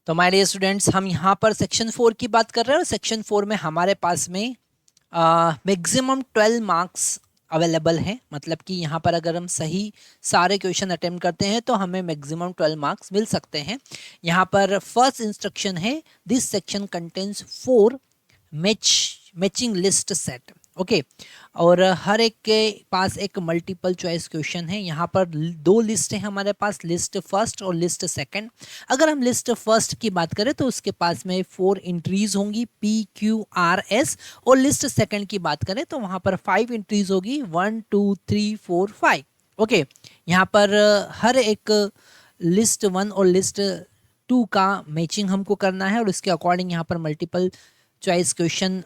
तो my dear students, हम यहाँ पर सेक्शन 4 की बात कर रहे हैं और सेक्शन 4 में हमारे पास में मैक्सिमम 12 मार्क्स अवेलेबल हैं। मतलब कि यहाँ पर अगर हम सही सारे क्वेश्चन अटेम्प्ट करते हैं तो हमें मैक्सिमम 12 मार्क्स मिल सकते हैं। यहाँ पर फर्स्ट इंस्ट्रक्शन है, this section contains 4 matching list set. Okay, और हर एक के पास एक मल्टीपल चॉइस क्वेश्चन है। यहाँ पर दो लिस्ट है हमारे पास, लिस्ट फर्स्ट और लिस्ट सेकंड। अगर हम लिस्ट फर्स्ट की बात करें तो उसके पास में 4 एंट्रीज होंगी, PQRS। और लिस्ट सेकंड की बात करें तो वहाँ पर 5 एंट्रीज होगी, 1 2 3 4 5। ओके, यहाँ पर हर एक लिस्ट 1 और लिस्ट 2 का मैचिंग हमको करना है और उसके अकॉर्डिंग यहाँ पर मल्टीपल चॉइस क्वेश्चन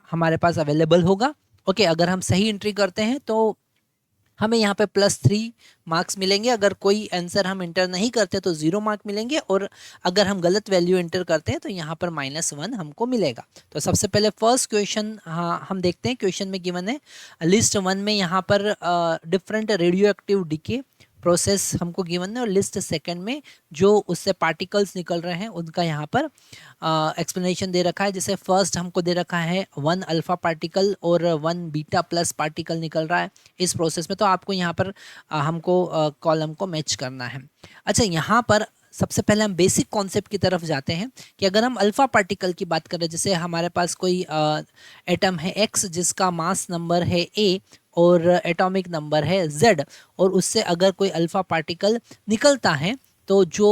हमारे पास अवेलेबल होगा। ओके, अगर हम सही एंट्री करते हैं तो हमें यहाँ पे +3 मार्क्स मिलेंगे। अगर कोई आंसर हम एंटर नहीं करते तो 0 मार्क मिलेंगे, और अगर हम गलत वैल्यू एंटर करते हैं तो यहाँ पर -1 हमको मिलेगा। तो सबसे पहले फर्स्ट क्वेश्चन हम देखते हैं। क्वेश्चन में गिवन है लिस्ट 1 में यहाँ पर different radio active decay process हमको गिवन है, और लिस्ट सेकंड में जो उससे पार्टिकल्स निकल रहे हैं उनका यहाँ पर एक्सप्लेनेशन दे रखा है। जैसे फर्स्ट हमको दे रखा है 1 अल्फा पार्टिकल और 1 बीटा प्लस पार्टिकल निकल रहा है इस प्रोसेस में। तो आपको यहाँ पर हमको कॉलम को मैच करना है। अच्छा, यहाँ पर सबसे पहले हम बेसिक कॉन्सेप्ट की तरफ जाते हैं कि अगर हम अल्फा पार्टिकल की बात करें, जैसे हमारे पास कोई एटम है X जिसका मास नंबर है A और एटॉमिक नंबर है Z, और उससे अगर कोई अल्फा पार्टिकल निकलता है तो जो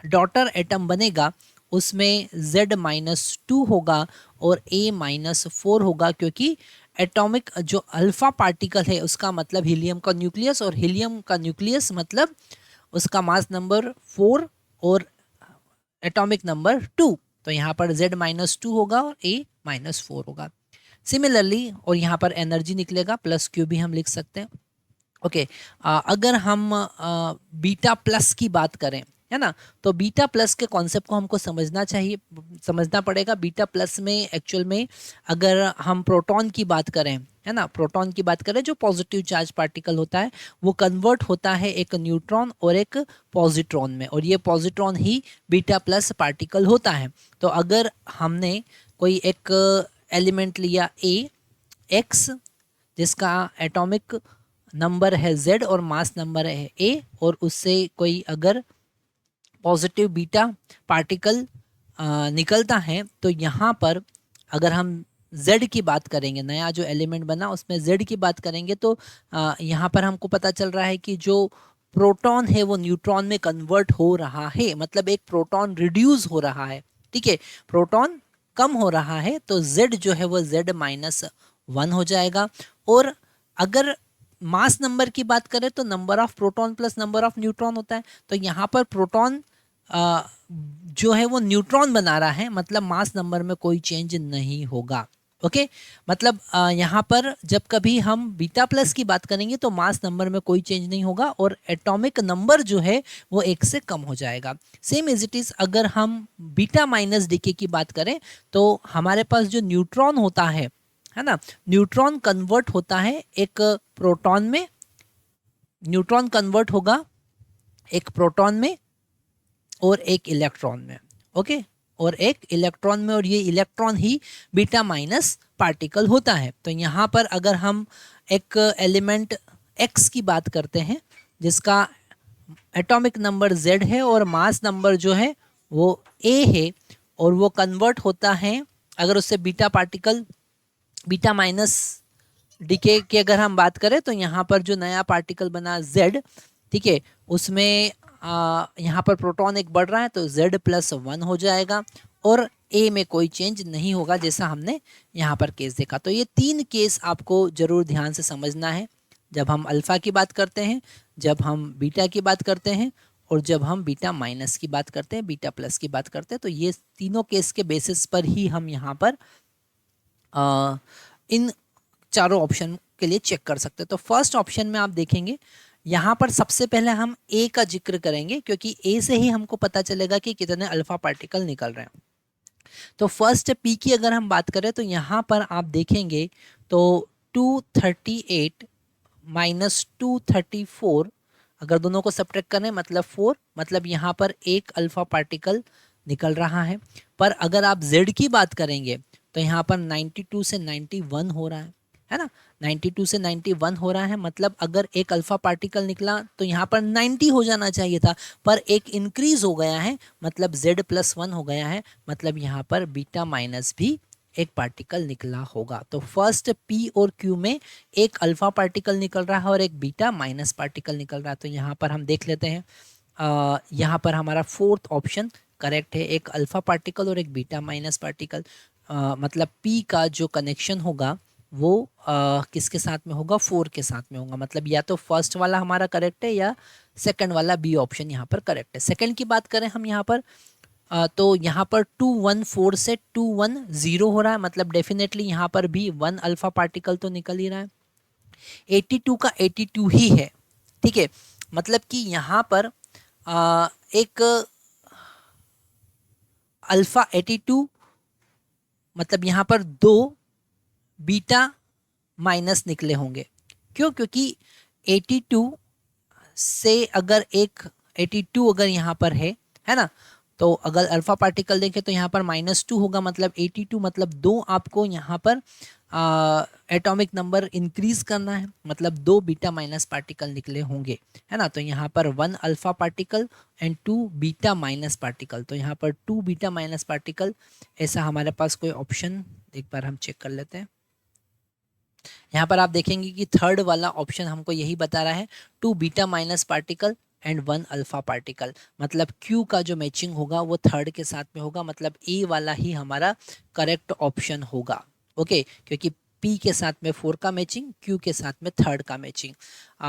डॉटर एटम बनेगा उसमें Z-2 होगा और A-4 होगा, क्योंकि एटॉमिक जो अल्फा पार्टिकल है उसका मतलब हीलियम का न्यूक्लियस, और हीलियम का न्यूक्लियस मतलब उसका मास नंबर 4 और एटॉमिक नंबर 2। तो यहाँ पर Z-2 होगा और A-4 होगा। सिमिलरली, और यहाँ पर एनर्जी निकलेगा +Q भी हम लिख सकते हैं। ओके, अगर हम बीटा प्लस की बात करें, है ना, तो बीटा प्लस के कॉन्सेप्ट को हमको समझना पड़ेगा। बीटा प्लस में एक्चुअल में अगर हम प्रोटॉन की बात करें, है ना, प्रोटॉन की बात करें जो पॉजिटिव चार्ज पार्टिकल होता है, वो कन्वर्ट होता है एक न्यूट्रॉन और एक पॉजिट्रॉन में, और ये पॉजिट्रॉन ही बीटा प्लस पार्टिकल होता है। तो अगर हमने कोई एक एलिमेंट लिया X जिसका एटॉमिक नंबर है Z और मास नंबर है A, और उससे कोई अगर पॉजिटिव बीटा पार्टिकल निकलता है, तो यहाँ पर अगर हम Z की बात करेंगे, नया जो एलिमेंट बना उसमें Z की बात करेंगे, तो यहाँ पर हमको पता चल रहा है कि जो प्रोटॉन है वो न्यूट्रॉन में कन्वर्ट हो रहा है, मतलब एक प्रोटॉन रिड्यूस हो रहा है। ठीक है, प्रोटॉन कम हो रहा है, तो Z जो है वो Z-1 हो जाएगा। और अगर मास नंबर की बात करें तो number of proton plus number of neutron होता है। तो यहाँ पर प्रोटॉन जो है वो न्यूट्रॉन बना रहा है, मतलब मास नंबर में कोई चेंज नहीं होगा। ओके, मतलब यहाँ पर जब कभी हम बीटा प्लस की बात करेंगे तो मास नंबर में कोई चेंज नहीं होगा और एटॉमिक नंबर जो है वो 1 से कम हो जाएगा। सेम एज इट इज अगर हम बीटा माइनस डीके की बात करें तो हमारे पास जो न्यूट्रॉन होता है ना, न्यूट्रॉन कन्वर्ट होता है एक प्रोटॉन में, न्यूट्रॉन कन्वर्ट होगा एक प्रोटॉन में और एक इलेक्ट्रॉन में। ओके, और एक इलेक्ट्रॉन में, और ये इलेक्ट्रॉन ही बीटा माइनस पार्टिकल होता है। तो यहाँ पर अगर हम एक एलिमेंट X की बात करते हैं जिसका एटॉमिक नंबर Z है और मास नंबर जो है वो A है, और वो कन्वर्ट होता है, अगर उससे beta particle beta minus decay की अगर हम बात करें तो यहाँ पर जो नया पार्टिकल बना Z, ठीक है, उसमें यहाँ पर प्रोटॉन एक बढ़ रहा है तो Z+1 हो जाएगा और A में कोई चेंज नहीं होगा, जैसा हमने यहाँ पर केस देखा। तो ये 3 केस आपको जरूर ध्यान से समझना है जब हम अल्फा की बात करते हैं, जब हम बीटा की बात करते हैं, और जब हम बीटा माइनस की बात करते हैं, बीटा प्लस की बात करते हैं। तो ये तीनों केस के बेसिस पर ही हम यहाँ पर इन चारों ऑप्शन के लिए चेक कर सकते हैं। तो फर्स्ट ऑप्शन में आप देखेंगे यहाँ पर सबसे पहले हम A का जिक्र करेंगे, क्योंकि A से ही हमको पता चलेगा कि कितने अल्फा पार्टिकल निकल रहे हैं। तो फर्स्ट P की अगर हम बात करें तो यहाँ पर आप देखेंगे तो 238 - 234 अगर दोनों को सब्ट्रैक्ट करें मतलब 4, मतलब यहाँ पर एक अल्फा पार्टिकल निकल रहा है। पर अगर आप z की बात करेंगे तो यहाँ पर 92 से 91 हो रहा है ना, 92 से 91 हो रहा है, मतलब अगर एक अल्फा पार्टिकल निकला तो यहाँ पर 90 हो जाना चाहिए था, पर एक इंक्रीज हो गया है, मतलब z+1 हो गया है, मतलब यहाँ पर बीटा माइनस भी एक पार्टिकल निकला होगा। तो फर्स्ट p और q में एक अल्फा पार्टिकल निकल रहा है और एक बीटा माइनस पार्टिकल निकल रहा है। तो यहाँ पर हम देख लेते हैं, यहाँ पर हमारा फोर्थ ऑप्शन करेक्ट है, एक अल्फा पार्टिकल और एक बीटा माइनस पार्टिकल। मतलब p का जो कनेक्शन होगा वो किसके साथ में होगा, 4 के साथ में होगा, मतलब या तो फर्स्ट वाला हमारा करेक्ट है या सेकंड वाला बी ऑप्शन यहाँ पर करेक्ट है। सेकंड की बात करें हम यहाँ पर तो यहाँ पर 214 से 210 हो रहा है, मतलब डेफिनेटली यहाँ पर भी 1 अल्फा पार्टिकल तो निकल ही रहा है। 82 का 82 ही है, ठीक है, मतलब कि यहाँ पर एक अल्फा 82, मतलब यहाँ पर 2 बीटा माइनस निकले होंगे। क्यों? क्योंकि 82 से अगर एक 82 अगर यहाँ पर है ना, तो अगर अल्फा पार्टिकल देखें तो यहाँ पर -2 होगा, मतलब 82, मतलब 2 आपको यहाँ पर एटॉमिक नंबर इंक्रीज करना है, मतलब 2 बीटा माइनस पार्टिकल निकले होंगे, है ना। तो यहाँ पर 1 alpha particle and 2 beta minus particle, तो यहाँ पर 2 बीटा माइनस पार्टिकल, ऐसा हमारे पास कोई ऑप्शन एक बार हम चेक कर लेते हैं। यहाँ पर आप देखेंगे कि थर्ड वाला ऑप्शन हमको यही बता रहा है, 2 beta minus particle and 1 alpha particle, मतलब Q का जो मैचिंग होगा वो थर्ड के साथ में होगा, मतलब ए वाला ही हमारा करेक्ट ऑप्शन होगा। ओके, क्योंकि P के साथ में 4 का मैचिंग, Q के साथ में थर्ड का मैचिंग।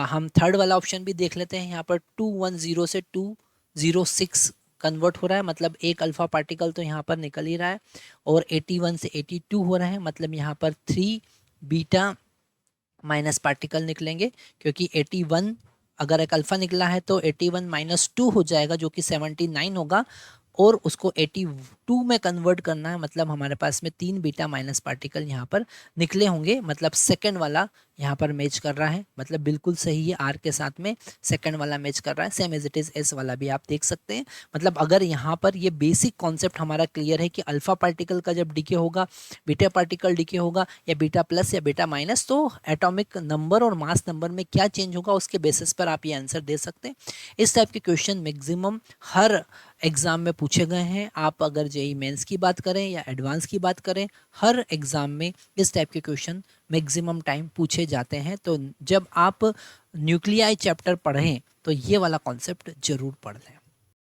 हम थर्ड वाला ऑप्शन भी देख लेते हैं। यहाँ पर 210 से 206 कन्वर्ट हो रहा है, मतलब एक अल्फा पार्टिकल तो यहाँ पर निकल ही रहा है, और 81 से 82 हो रहा है, मतलब यहाँ पर 3 बीटा माइनस पार्टिकल निकलेंगे, क्योंकि 81 अगर एक अल्फा निकला है तो 81 - 2 हो जाएगा जो कि 79 होगा, और उसको 82 में कन्वर्ट करना है, मतलब हमारे पास में 3 बीटा माइनस पार्टिकल यहाँ पर निकले होंगे, मतलब सेकंड वाला यहाँ पर मैच कर रहा है, मतलब बिल्कुल सही है, आर के साथ में सेकंड वाला मैच कर रहा है, same as it is S वाला भी आप देख सकते हैं। मतलब अगर यहाँ पर ये बेसिक कॉन्सेप्ट हमारा क्लियर है कि अल्फा पार्टिकल का जब डीके होगा, बीटा पार्टिकल डीके होगा, या बीटा प्लस या बीटा माइनस, तो एटॉमिक नंबर और मास नंबर में क्या चेंज होगा उसके बेसिस पर आप ये आंसर दे सकते हैं। इस टाइप के क्वेश्चन मैक्सिमम हर एग्ज़ाम में पूछे गए हैं। आप अगर जेईई मेंस की बात करें या एडवांस की बात करें, हर एग्ज़ाम में इस टाइप के क्वेश्चन मैक्सिमम टाइम पूछे जाते हैं। तो जब आप न्यूक्लियाई चैप्टर पढ़ें तो ये वाला कॉन्सेप्ट ज़रूर पढ़ लें।